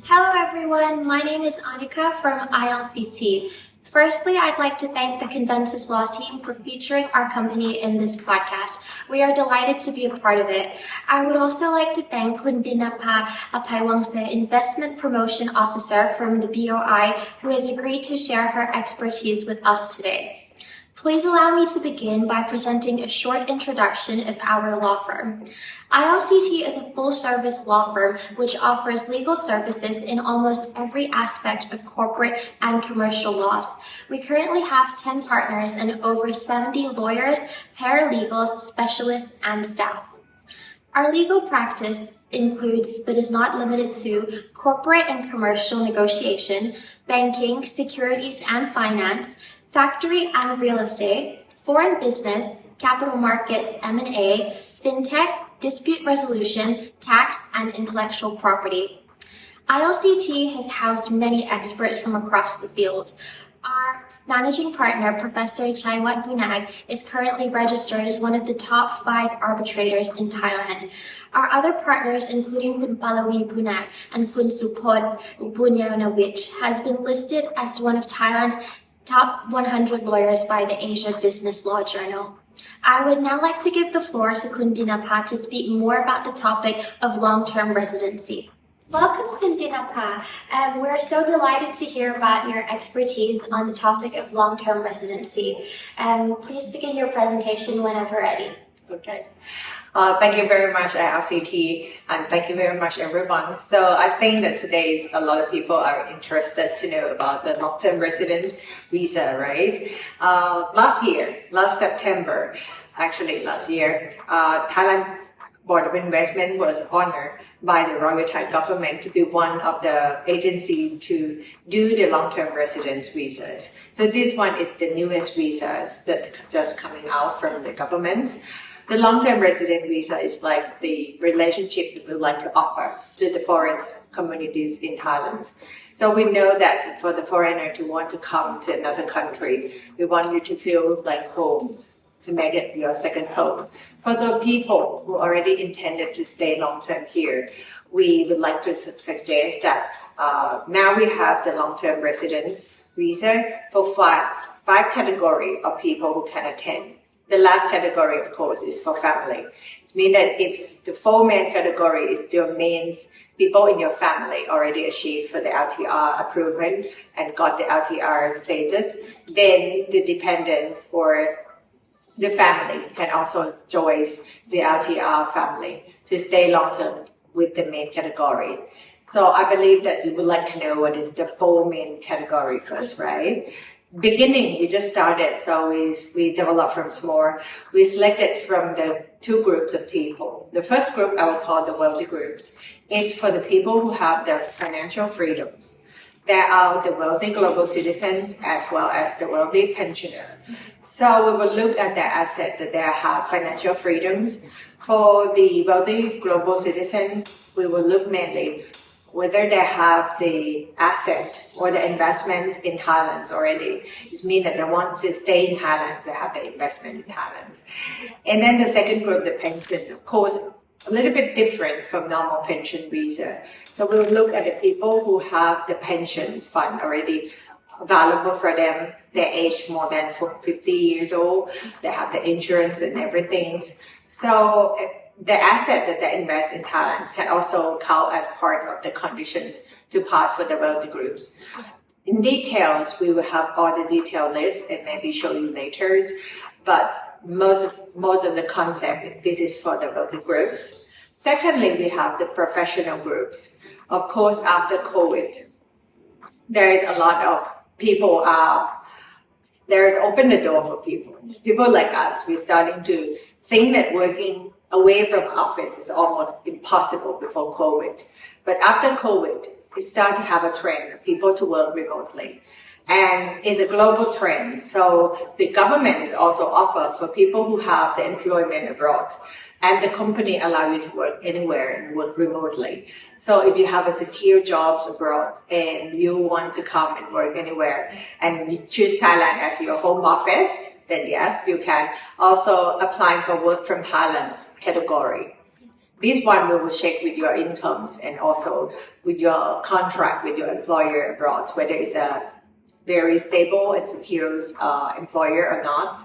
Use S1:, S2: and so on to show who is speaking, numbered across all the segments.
S1: Hello everyone, my name is Annika from ILCT. Firstly, I'd like to thank the Conventus Law team for featuring our company in this podcast. We are delighted to be a part of it. I would also like to thank Dhinapa Apaivongse, Investment Promotion Officer from the BOI, who has agreed to share her expertise with us today. Please allow me to begin by presenting a short introduction of our law firm. ILCT is a full-service law firm which offers legal services in almost every aspect of corporate and commercial laws. We currently have 10 partners and over 70 lawyers, paralegals, specialists, and staff. Our legal practice includes, but is not limited to, corporate and commercial negotiation, banking, securities and finance, factory and real estate, foreign business, capital markets, M&A, fintech, dispute resolution, tax, and intellectual property. ILCT has housed many experts from across the field. Our managing partner, Professor Chaiwat Bunag, is currently registered as one of the top 5 arbitrators in Thailand. Our other partners, including Kun Palawi Bunag and Kun Supod Bunyawanawich, has been listed as one of Thailand's top 100 lawyers by the Asia Business Law Journal. I would now like to give the floor to Kun Dhinapa to speak more about the topic of long-term residency. Welcome, Kun Dhinapa. We're so delighted to hear about your expertise on the topic of long-term residency. Please begin your presentation whenever ready.
S2: Okay. Thank you very much, LCT, and thank you very much, everyone. So I think that today a lot of people are interested to know about the long-term residence visa, right? Last September, Thailand Board of Investment was honored by the Royal Thai government to be one of the agencies to do the long-term residence visas. So this one is the newest visas that just coming out from the government. The long-term resident visa is like the relationship that we like to offer to the foreign communities in Thailand. So we know that for the foreigner to want to come to another country, we want you to feel like homes, to make it your second home. For those people who already intended to stay long-term here, we would like to suggest that now we have the long-term residence visa for five categories of people who can attend. The last category, of course, is for family. It means that if the 4 main category is your main people in your family already achieved for the LTR approval and got the LTR status, then the dependents or the family can also join the LTR family to stay long-term with the main category. So I believe that you would like to know what is the 4 main category first, right? Beginning, we just started, so we developed from small. We selected from the 2 groups of people. The first group, I will call the wealthy groups, is for the people who have their financial freedoms. There are the wealthy global citizens as well as the wealthy pensioner. So we will look at their assets that they have financial freedoms. For the wealthy global citizens, we will look mainly whether they have the asset or the investment in Thailand already. It means that they want to stay in Thailand, they have the investment in Thailand. And then the second group, the pension, of course, a little bit different from normal pension visa. So we'll look at the people who have the pensions fund already available for them. They age more than 50 years old. They have the insurance and everything. So the asset that they invest in Thailand can also count as part of the conditions to pass for the wealthy groups. In details, we will have all the detailed lists and maybe show you later. But most of the concept, this is for the wealthy groups. Secondly, we have the professional groups. Of course, after COVID, there is a lot of people there is open the door for people. People like us, we're starting to think that working away from office is almost impossible before COVID. But after COVID, it started to have a trend of people to work remotely. And it's a global trend. So the government is also offered for people who have the employment abroad. And the company allow you to work anywhere and work remotely. So if you have a secure jobs abroad and you want to come and work anywhere and you choose Thailand as your home office, then yes, you can also apply for work from Thailand's category. This one we will check with your incomes and also with your contract with your employer abroad, whether it's a very stable and secure employer or not.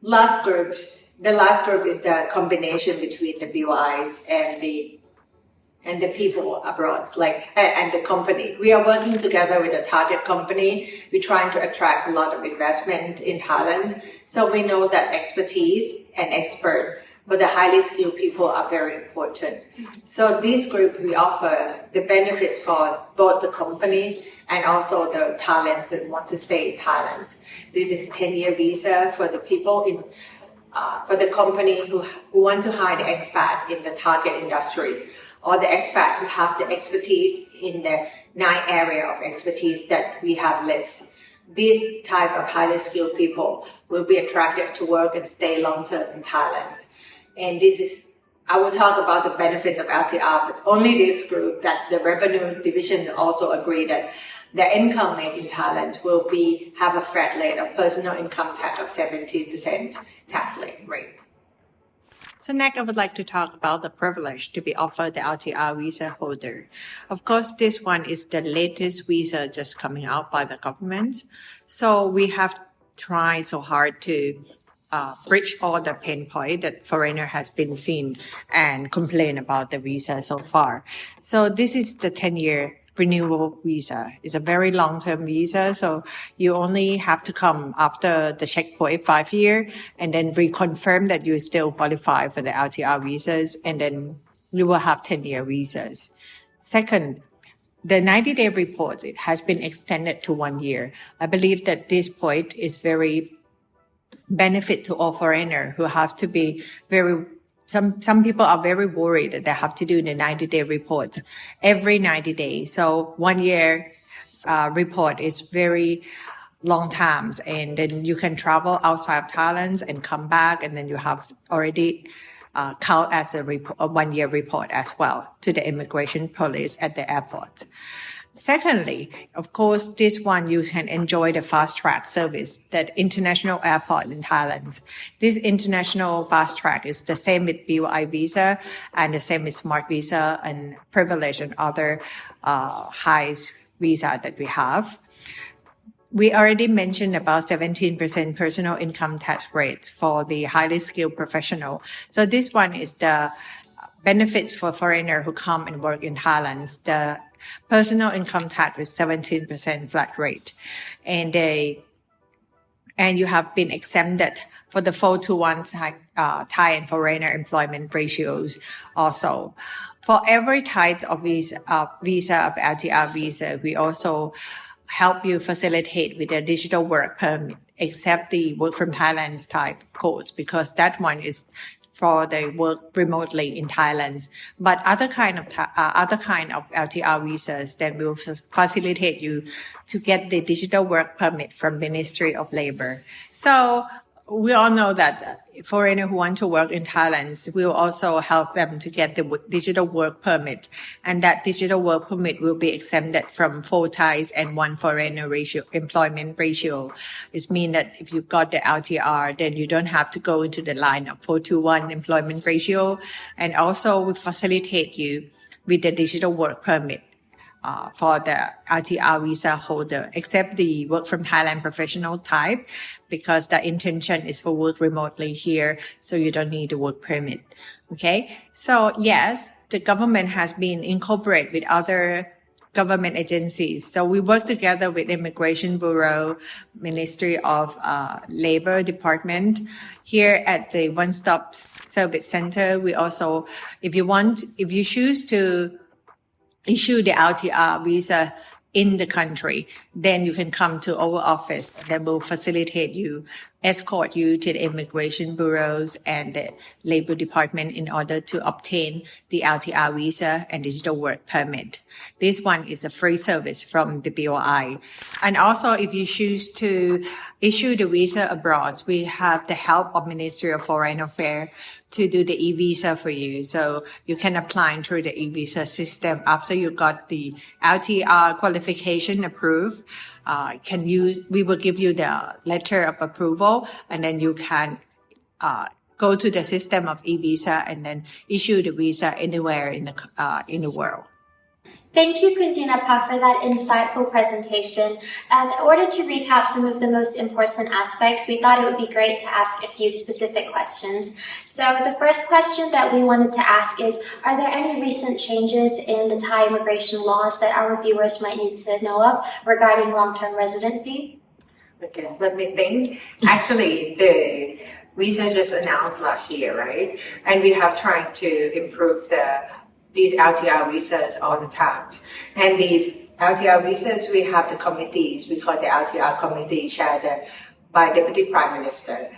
S2: The last group is the combination between the BOIs and the people abroad, and the company. We are working together with a target company. We're trying to attract a lot of investment in Thailand. So we know that expertise and expert for the highly skilled people are very important. So this group, we offer the benefits for both the company and also the talents that want to stay in Thailand. This is 10-year visa for the people for the company who want to hire the expat in the target industry, or the expat who have the expertise in the 9 area of expertise that we have listed. This type of highly skilled people will be attracted to work and stay long-term in Thailand. And I will talk about the benefits of LTR, but only this group, that the revenue division also agree that the income made in Thailand will have a flat rate of personal income tax of 17% tax rate. So next, I would like to talk about the privilege to be offered the LTR visa holder. Of course, this one is the latest visa just coming out by the government. So we have tried so hard to bridge all the pain point that foreigner has been seen and complain about the visa so far. So this is the 10-year renewable visa. It's a very long-term visa, so you only have to come after the checkpoint 5 years and then reconfirm that you still qualify for the LTR visas, and then you will have 10-year visas. Second, the 90-day report, it has been extended to 1 year. I believe that this point is very benefit to all foreigners who have to be some people are very worried that they have to do the 90-day report every 90 days. So 1 year report is very long times, and then you can travel outside of Thailand and come back, and then you have already count as a 1 year report as well to the immigration police at the airport. Secondly, of course, this one you can enjoy the fast track service, that international airport in Thailand. This international fast track is the same with BOI visa and the same with smart visa and privilege and other high visa that we have. We already mentioned about 17% personal income tax rate for the highly skilled professional. So this one is the benefits for foreigner who come and work in Thailand. The personal income tax is 17% flat rate, and you have been exempted for the 4:1 Thai and foreigner employment ratios also. For every type of visa of LTR visa, we also help you facilitate with a digital work permit, except the work from Thailand type, of course, because that one is for the work remotely in Thailand. But other kind of LTR visas that will facilitate you to get the digital work permit from Ministry of Labor. So we all know that foreigners who want to work in Thailand, will also help them to get the digital work permit. And that digital work permit will be exempted from 4 Thais and 1 foreigner employment ratio. It means that if you've got the LTR, then you don't have to go into the line of 4:1 employment ratio. And also we facilitate you with the digital work permit for the LTR visa holder, except the work from Thailand professional type, because the intention is for work remotely here, so you don't need a work permit. Okay, so yes, the government has been incorporated with other government agencies. So we work together with Immigration Bureau, Ministry of Labor Department. Here at the One Stop Service Center, we also, if you choose to issue the LTR visa in the country, then you can come to our office that will facilitate you, escort you to the immigration bureaus and the labor department in order to obtain the LTR visa and digital work permit. This one is a free service from the BOI. And also, if you choose to issue the visa abroad, we have the help of Ministry of Foreign Affairs to do the e-visa for you. So you can apply through the e-visa system after you got the LTR qualification approved. We will give you the letter of approval, and then you can go to the system of e-visa and then issue the visa anywhere in the world.
S1: Thank you, Dhinapa, for that insightful presentation. In order to recap some of the most important aspects, we thought it would be great to ask a few specific questions. So the first question that we wanted to ask is, are there any recent changes in the Thai immigration laws that our viewers might need to know of regarding long-term residency?
S2: Okay, let me think. Actually, the visa just announced last year, right? And we have trying to improve these LTR visas all the time. And these LTR visas, we have the committees. We call the LTR committee chaired by Deputy Prime Minister.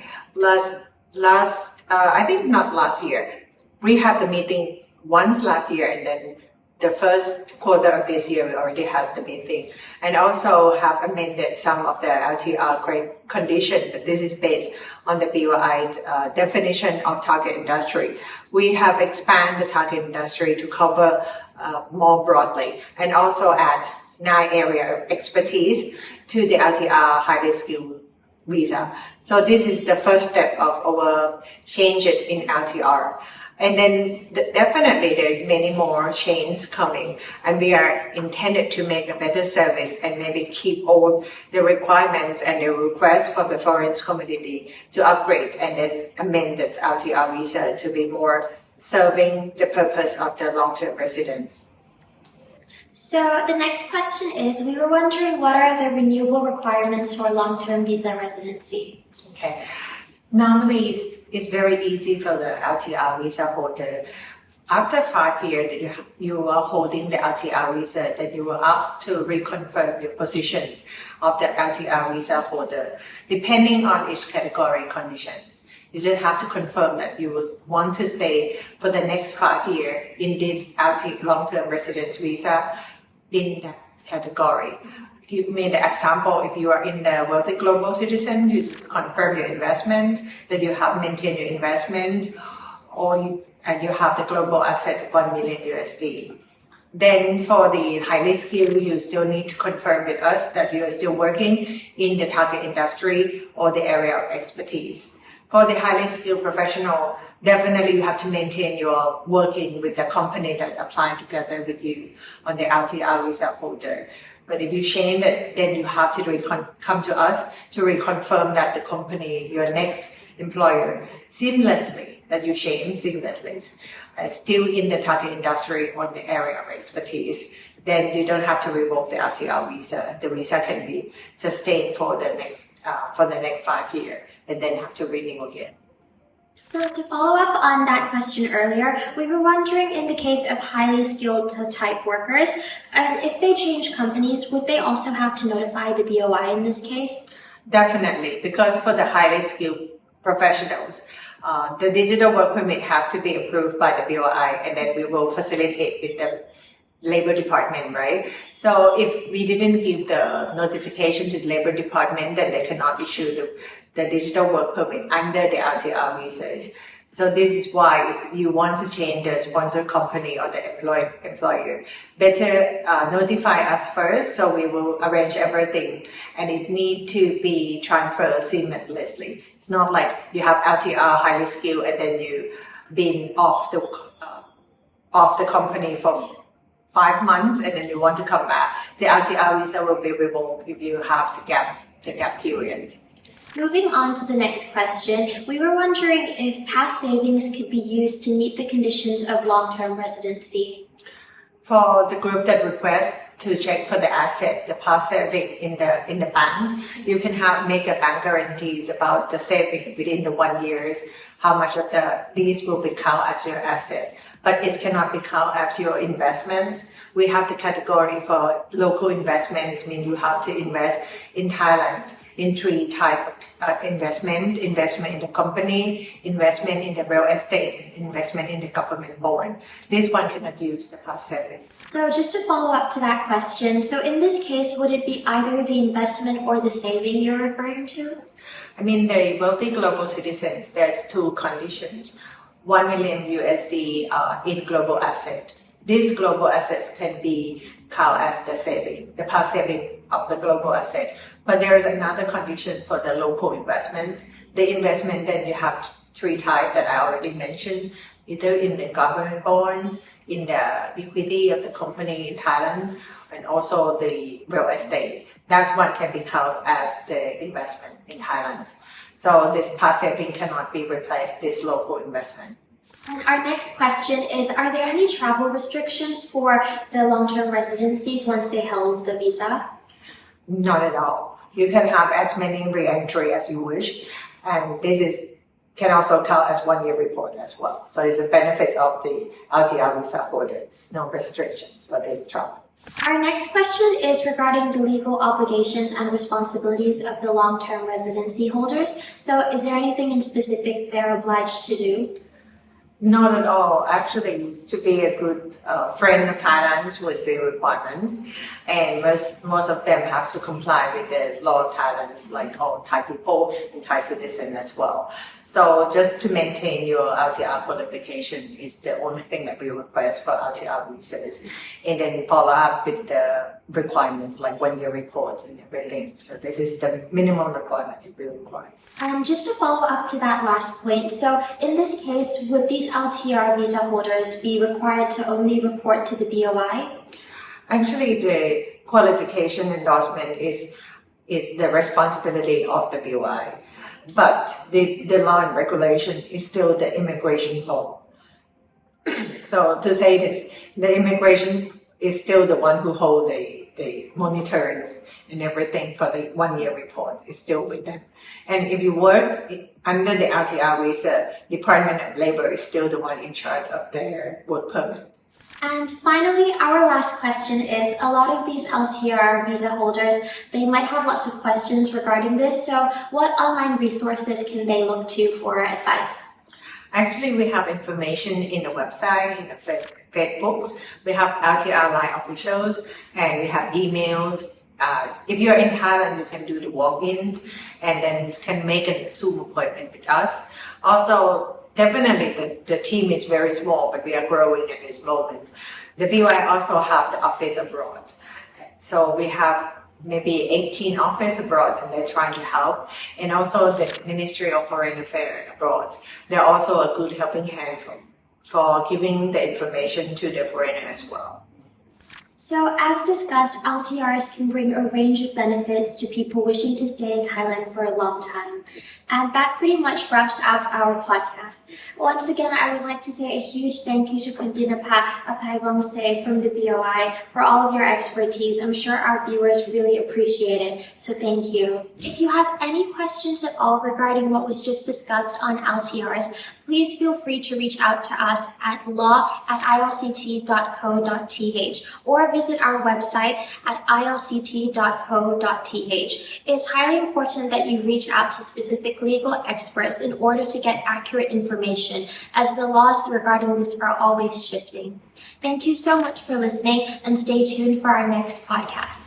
S2: I think not last year. We have the meeting once last year, and then the first quarter of this year we already has the meeting, and also have amended some of the LTR condition. But this is based on the BOI's definition of target industry. We have expanded the target industry to cover more broadly, and also add 9 area of expertise to the LTR highly skilled visa. So this is the first step of our changes in LTR. And then definitely there's many more changes coming, and we are intended to make a better service and maybe keep all the requirements and the requests from the foreign community to upgrade and then amend the LTR visa to be more serving the purpose of the long-term residents.
S1: So the next question is, we were wondering what are the renewable requirements for long-term visa residency?
S2: Okay. Normally, it's very easy for the LTR visa holder. After 5 years that you are holding the LTR visa, then you will ask to reconfirm your positions of the LTR visa holder, depending on each category conditions. You just have to confirm that you want to stay for the next 5 years in this long-term residence visa in that category. Give me the example, if you are in the wealthy global citizen, you just confirm your investments, that you have maintained your investment, and you have the global asset of 1 million USD. Then for the highly skilled, you still need to confirm with us that you are still working in the target industry or the area of expertise. For the highly skilled professional, definitely you have to maintain your working with the company that applying together with you on the LTR visa holder. But if you change it, then you have to come to us to reconfirm that the company, your next employer, seamlessly, that you change seamlessly, still in the target industry or the area of expertise. Then you don't have to revoke the LTR visa. The visa can be sustained for the next 5 years, and then have to renew again.
S1: So to follow up on that question earlier, we were wondering, in the case of highly skilled type workers, if they change companies, would they also have to notify the BOI in this case?
S2: Definitely, because for the highly skilled professionals, the digital work permit have to be approved by the BOI, and then we will facilitate with the Labor Department, right? So if we didn't give the notification to the Labor Department, then they cannot issue the digital work permit under the LTR visas. So this is why if you want to change the sponsor company or the employer, better notify us first, so we will arrange everything, and it need to be transferred seamlessly. It's not like you have LTR highly skilled and then you been off the company for 5 months and then you want to come back. The LTR visa will be revoked if you have the gap period.
S1: Moving on to the next question, we were wondering if past savings could be used to meet the conditions of long-term residency.
S2: For the group that requests to check for the asset, the past saving in the banks, you can make a bank guarantees about the saving within the 1 year, how much of these will be counted as your asset. But it cannot be counted as your investments. We have the category for local investments, means you have to invest in Thailand in 3 types of investment in the company, investment in the real estate, and investment in the government bond. This one cannot use the past saving.
S1: So just to follow up to that question, so in this case, would it be either the investment or the saving you're referring to?
S2: I mean, the wealthy global citizens, there's 2 conditions. 1 million USD in global asset. These global assets can be counted as the saving, the past saving of the global asset. But there is another condition for the local investment. The investment, then you have three types that I already mentioned, either in the government bond, in the equity of the company in Thailand, and also the real estate. That one can be counted as the investment in Thailand. So this past saving cannot be replaced this local investment.
S1: And our next question is, are there any travel restrictions for the long-term residencies once they hold the visa?
S2: Not at all. You can have as many re-entry as you wish, and can also count as 1 year report as well. So it's a benefit of the LTR visa holders, no restrictions for this travel.
S1: Our next question is regarding the legal obligations and responsibilities of the long-term residency holders. So is there anything in specific they're obliged to do?
S2: Not at all. Actually, to be a good friend of Thailand would be a requirement, and most of them have to comply with the law of Thailand, like all Thai people and Thai citizens as well. So just to maintain your LTR qualification is the only thing that we request for LTR visas, and then follow up with the requirements like 1 year reports and everything. So this is the minimum requirement that we require.
S1: And just to follow up to that last point, so in this case, would these LTR visa holders be required to only report to the BOI?
S2: Actually, the qualification endorsement is the responsibility of the BOI, but the law and regulation is still the immigration law. So to say this, the immigration is still the one who holds the monitors and everything for the 1 year report is still with them. And if you worked under the LTR visa, Department of Labor is still the one in charge of their work permit.
S1: And finally, our last question is, a lot of these LTR visa holders, they might have lots of questions regarding this. So what online resources can they look to for advice?
S2: Actually, we have information in the website, in the Facebooks. We have LTR Line officials, and we have emails. If you're in Thailand, you can do the walk-in and then can make a Zoom appointment with us. Also, definitely the team is very small, but we are growing at this moment. The BOI also have the office abroad. So we have maybe 18 office abroad, and they're trying to help. And also the Ministry of Foreign Affairs abroad. They're also a good helping hand for giving the information to the foreigner as well.
S1: So as discussed, LTRs can bring a range of benefits to people wishing to stay in Thailand for a long time. And that pretty much wraps up our podcast. Once again, I would like to say a huge thank you to Dhinapa Apaivongse from the BOI for all of your expertise. I'm sure our viewers really appreciate it, so thank you. If you have any questions at all regarding what was just discussed on LTRs, please feel free to reach out to us at law@ilct.co.th or visit our website at ilct.co.th. It's highly important that you reach out to specific legal experts in order to get accurate information, as the laws regarding this are always shifting. Thank you so much for listening, and stay tuned for our next podcast.